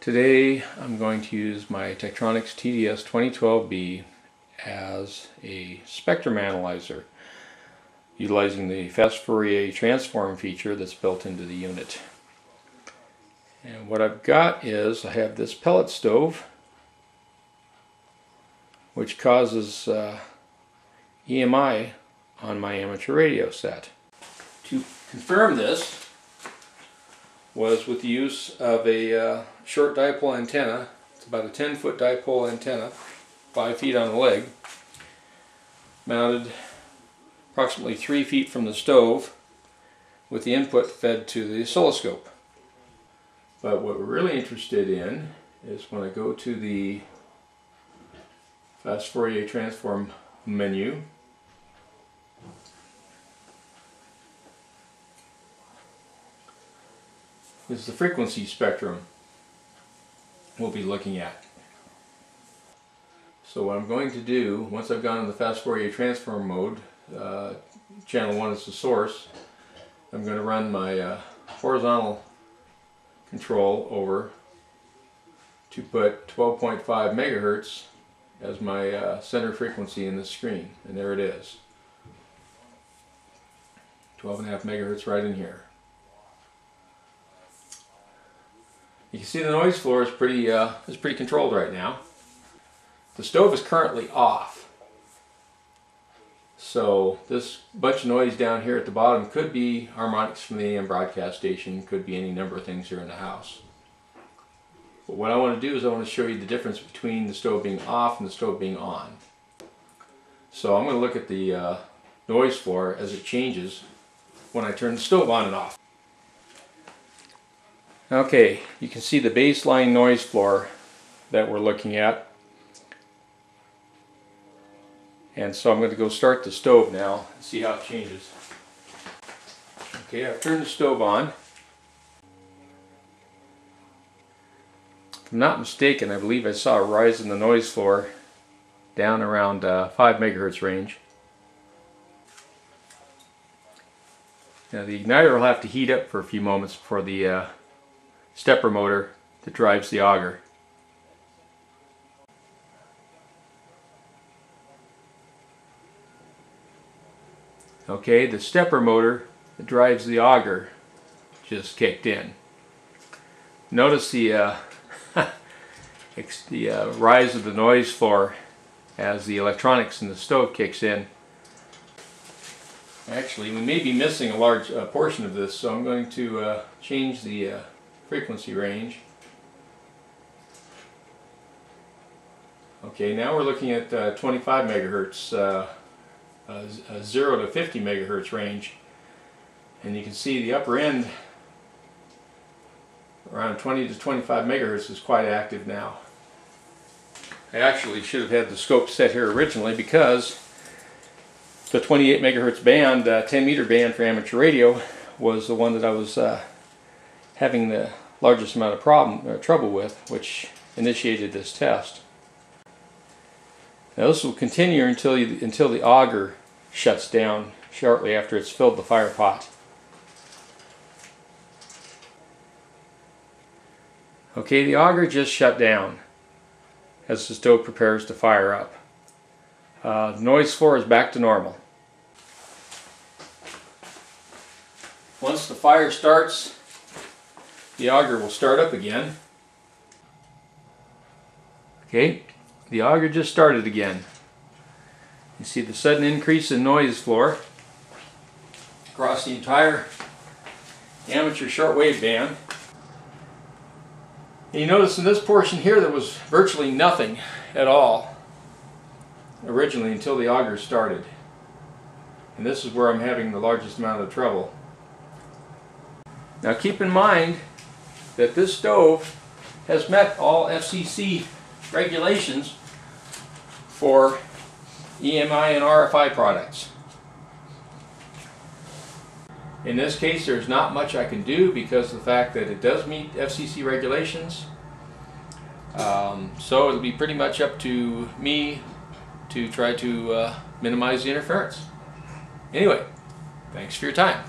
Today I'm going to use my Tektronix TDS 2012B as a spectrum analyzer, utilizing the fast Fourier transform feature that's built into the unit. And what I've got is I have this pellet stove which causes EMI on my amateur radio set. To confirm this was with the use of a short dipole antenna. It's about a 10-foot dipole antenna, 5 feet on the leg, mounted approximately 3 feet from the stove with the input fed to the oscilloscope. But what we're really interested in is when I go to the fast Fourier transform menu, this is the frequency spectrum we'll be looking at. So what I'm going to do, once I've gone in the fast Fourier transform mode, channel 1 is the source, I'm going to run my horizontal control over to put 12.5 megahertz as my center frequency in the screen, and there it is. 12.5 megahertz right in here. You can see the noise floor is pretty controlled right now. The stove is currently off, so this bunch of noise down here at the bottom could be harmonics from the AM broadcast station, could be any number of things here in the house. But what I want to do is I want to show you the difference between the stove being off and the stove being on. So I'm going to look at the noise floor as it changes when I turn the stove on and off. Okay, you can see the baseline noise floor that we're looking at. And so I'm going to go start the stove now and see how it changes. Okay, I've turned the stove on. If I'm not mistaken, I believe I saw a rise in the noise floor down around 5 megahertz range. Now the igniter will have to heat up for a few moments before the stepper motor that drives the auger. Okay, the stepper motor that drives the auger just kicked in. Notice the rise of the noise floor as the electronics in the stove kicks in. Actually, we may be missing a large portion of this, so I'm going to change the frequency range. Okay, now we're looking at 25 megahertz, 0 to 50 megahertz range, and you can see the upper end around 20 to 25 megahertz is quite active now. I actually should have had the scope set here originally because the 28 megahertz band, 10 meter band for amateur radio, was the one that I was having the largest amount of trouble with, which initiated this test. Now this will continue until the auger shuts down shortly after it's filled the fire pot. Okay, the auger just shut down as the stove prepares to fire up. The noise floor is back to normal. Once the fire starts, the auger will start up again. Okay, the auger just started again. You see the sudden increase in noise floor across the entire amateur shortwave band. And you notice in this portion here there was virtually nothing at all originally until the auger started. And this is where I'm having the largest amount of trouble. Now keep in mind that this stove has met all FCC regulations for EMI and RFI products. In this case, there's not much I can do because of the fact that it does meet FCC regulations. So it'll be pretty much up to me to try to minimize the interference. Anyway, thanks for your time.